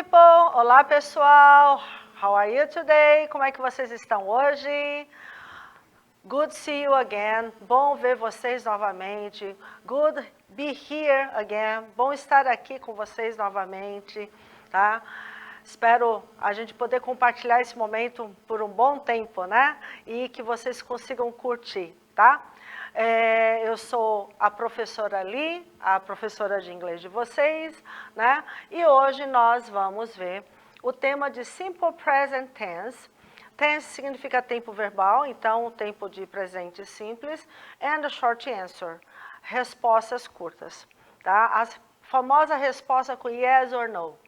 people! Olá, pessoal! How are you today? Como é que vocês estão hoje? Good to see you again. Bom ver vocês novamente. Good be here again. Bom estar aqui com vocês novamente, tá? Espero a gente poder compartilhar esse momento por um bom tempo, né? E que vocês consigam curtir, tá? Eu sou a professora Lee, a professora de inglês de vocês, né? E hoje nós vamos ver o tema de Simple Present Tense. Tense significa tempo verbal, então o tempo de presente simples. And a short answer, respostas curtas, tá? A famosa resposta com yes or no.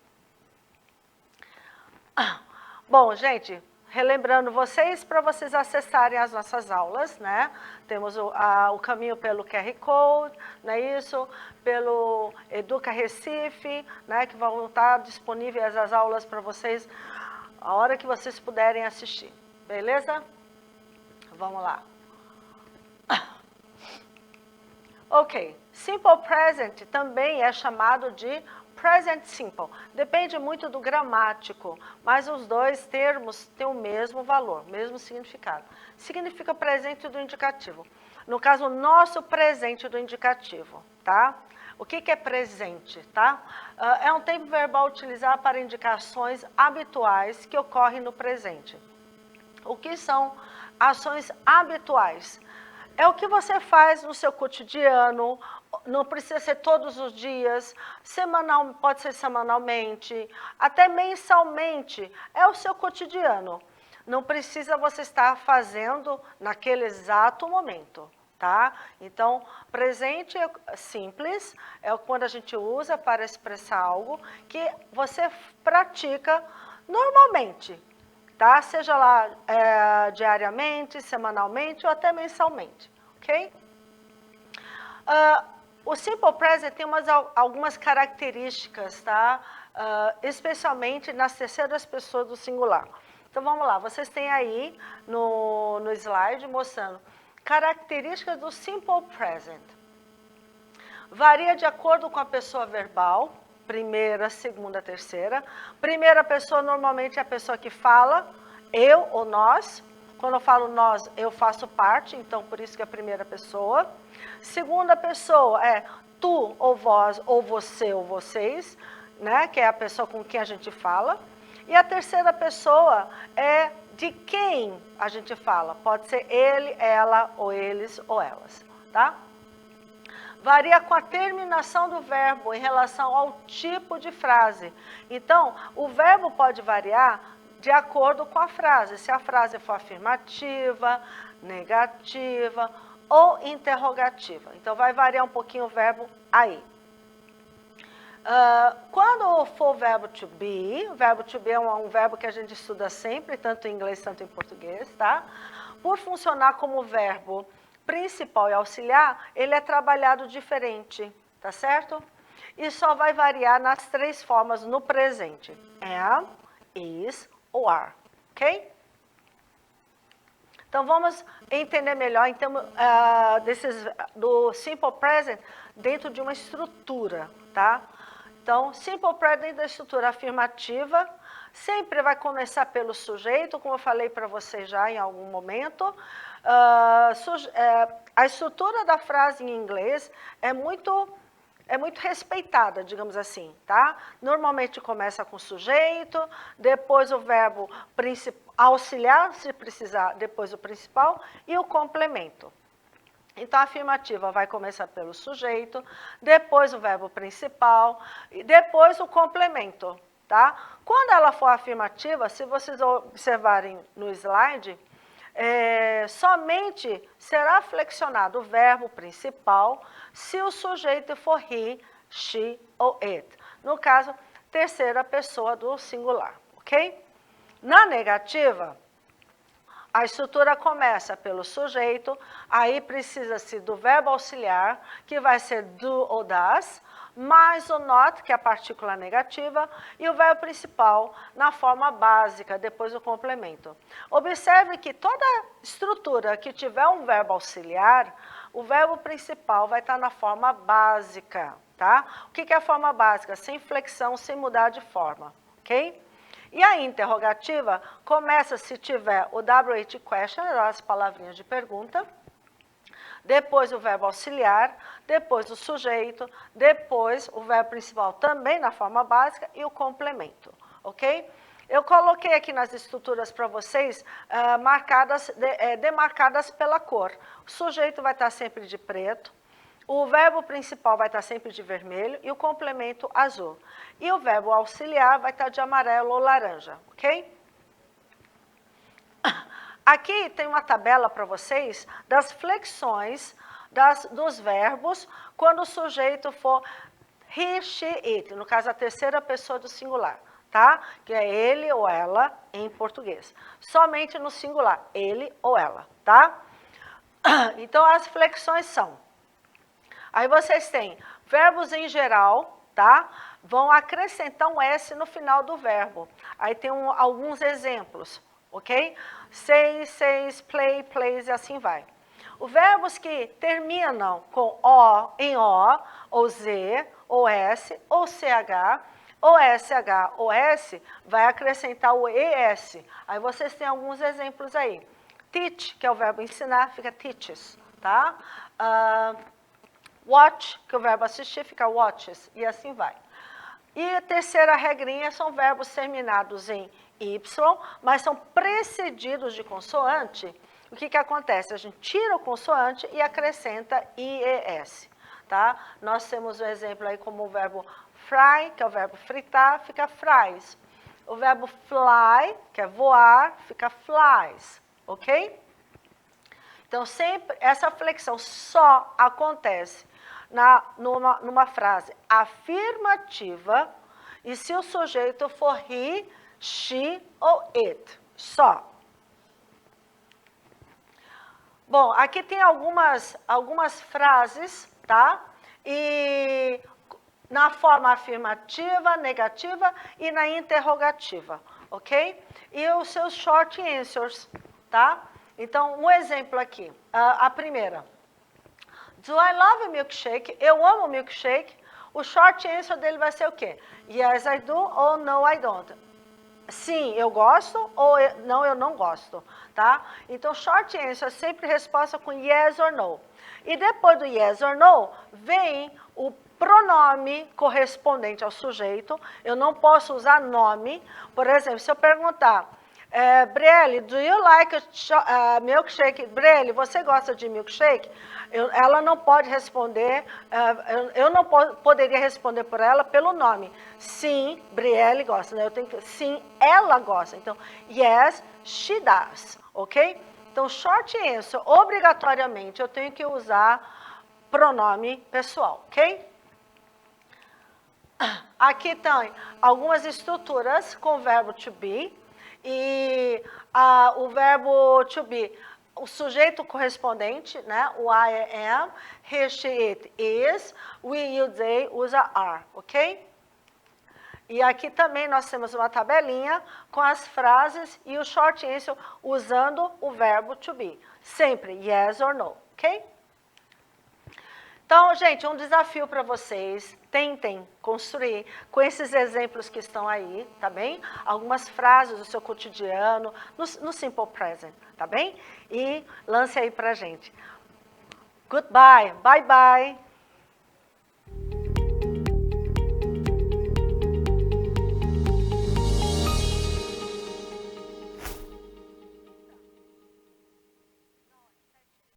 Bom, gente, relembrando vocês, para vocês acessarem as nossas aulas, né? Temos o caminho pelo QR Code, não é isso? Pelo Educa Recife, né? Que vão estar disponíveis as aulas para vocês a hora que vocês puderem assistir, beleza? Vamos lá. Ok, Simple Present também é chamado de Present Simple. Depende muito do gramático, mas os dois termos têm o mesmo valor, mesmo significado. Significa presente do indicativo. No caso, o nosso presente do indicativo, tá? O que é presente, tá? É um tempo verbal utilizado para indicações habituais que ocorrem no presente. O que são ações habituais? É o que você faz no seu cotidiano, não precisa ser todos os dias, pode ser semanalmente, até mensalmente, é o seu cotidiano. Não precisa você estar fazendo naquele exato momento, tá? Então, presente simples é quando a gente usa para expressar algo que você pratica normalmente, tá? Seja lá diariamente, semanalmente ou até mensalmente, ok? O Simple Present tem algumas características, tá? Especialmente nas terceiras pessoas do singular. Então, vamos lá. Vocês têm aí no slide mostrando características do Simple Present. Varia de acordo com a pessoa verbal, primeira, segunda, terceira. Primeira pessoa, normalmente, é a pessoa que fala, eu ou nós. Quando eu falo nós, eu faço parte, então por isso que é a primeira pessoa. Segunda pessoa é tu ou vós, ou você ou vocês, né? Que é a pessoa com quem a gente fala. E a terceira pessoa é de quem a gente fala. Pode ser ele, ela, ou eles, ou elas, tá? Varia com a terminação do verbo em relação ao tipo de frase. Então, o verbo pode variar de acordo com a frase. Se a frase for afirmativa, negativa ou interrogativa. Então, vai variar um pouquinho o verbo aí. Quando for o verbo to be é um verbo que a gente estuda sempre, tanto em inglês quanto em português, tá? Por funcionar como verbo principal e auxiliar, ele é trabalhado diferente, tá certo? E só vai variar nas três formas no presente: am, is ou are, ok? Então, vamos entender melhor então, do Simple Present dentro de uma estrutura, tá? Então, Simple Present da estrutura afirmativa sempre vai começar pelo sujeito, como eu falei para você já em algum momento. A estrutura da frase em inglês é muito respeitada, digamos assim, tá? Normalmente começa com sujeito, depois o verbo auxiliar, se precisar, depois o principal e o complemento. Então, a afirmativa vai começar pelo sujeito, depois o verbo principal e depois o complemento, tá? Quando ela for afirmativa, se vocês observarem no slide, somente será flexionado o verbo principal se o sujeito for he, she ou it. No caso, terceira pessoa do singular, ok? Na negativa, a estrutura começa pelo sujeito, aí precisa-se do verbo auxiliar, que vai ser do ou das, mais o not, que é a partícula negativa, e o verbo principal na forma básica, depois o complemento. Observe que toda estrutura que tiver um verbo auxiliar, o verbo principal vai estar na forma básica, tá? O que é a forma básica? Sem flexão, sem mudar de forma, ok? E a interrogativa começa se tiver o WH question, as palavrinhas de pergunta, depois o verbo auxiliar, depois o sujeito, depois o verbo principal também na forma básica e o complemento, ok? Eu coloquei aqui nas estruturas para vocês demarcadas pela cor. O sujeito vai estar sempre de preto, o verbo principal vai estar sempre de vermelho e o complemento azul. E o verbo auxiliar vai estar de amarelo ou laranja, ok? Aqui tem uma tabela para vocês das flexões dos verbos quando o sujeito for he, she, it, no caso a terceira pessoa do singular, tá? Que é ele ou ela em português. Somente no singular, ele ou ela, tá? Então as flexões são, aí vocês têm verbos em geral, tá? Vão acrescentar um S no final do verbo. Aí tem alguns exemplos, ok? Say, says, play, plays e assim vai. Os verbos que terminam com O, em O, ou Z, ou S, ou CH, ou SH, ou S, vai acrescentar o ES. Aí vocês têm alguns exemplos aí. Teach, que é o verbo ensinar, fica teaches, tá? Watch, que é o verbo assistir, fica watches, e assim vai. E a terceira regrinha são verbos terminados em Y, mas são precedidos de consoante. O que acontece? A gente tira o consoante e acrescenta IES, tá? Nós temos um exemplo aí como o verbo fry, que é o verbo fritar, fica fries. O verbo fly, que é voar, fica flies, ok? Então, sempre essa flexão só acontece numa frase afirmativa e se o sujeito for he, she ou it, só. Bom, aqui tem algumas frases, tá? E na forma afirmativa, negativa e na interrogativa, ok? E os seus short answers, tá? Então, um exemplo aqui, a primeira. Do I love a milkshake? Eu amo milkshake. O short answer dele vai ser o quê? Yes, I do ou no, I don't. Sim, eu gosto ou não, eu não gosto, tá? Então, short answer é sempre resposta com yes or no. E depois do yes or no, vem o pronome correspondente ao sujeito. Eu não posso usar nome. Por exemplo, se eu perguntar, Brielle, do you like a milkshake? Brielle, você gosta de milkshake? Ela não pode responder, eu não poderia responder por ela pelo nome. Sim, Brielle gosta, né? Eu tenho que, sim, ela gosta. Então, yes, she does, ok? Então, short answer, obrigatoriamente, eu tenho que usar pronome pessoal, ok? Aqui tem algumas estruturas com o verbo to be e o verbo to be, o sujeito correspondente, né? O I am, he, she, it is, we, you, they usa are, ok? E aqui também nós temos uma tabelinha com as frases e o short answer usando o verbo to be. Sempre yes or no, ok? Então, gente, um desafio para vocês, tentem construir com esses exemplos que estão aí, tá bem? Algumas frases do seu cotidiano, no Simple Present, tá bem? E lance aí pra gente. Goodbye, bye bye.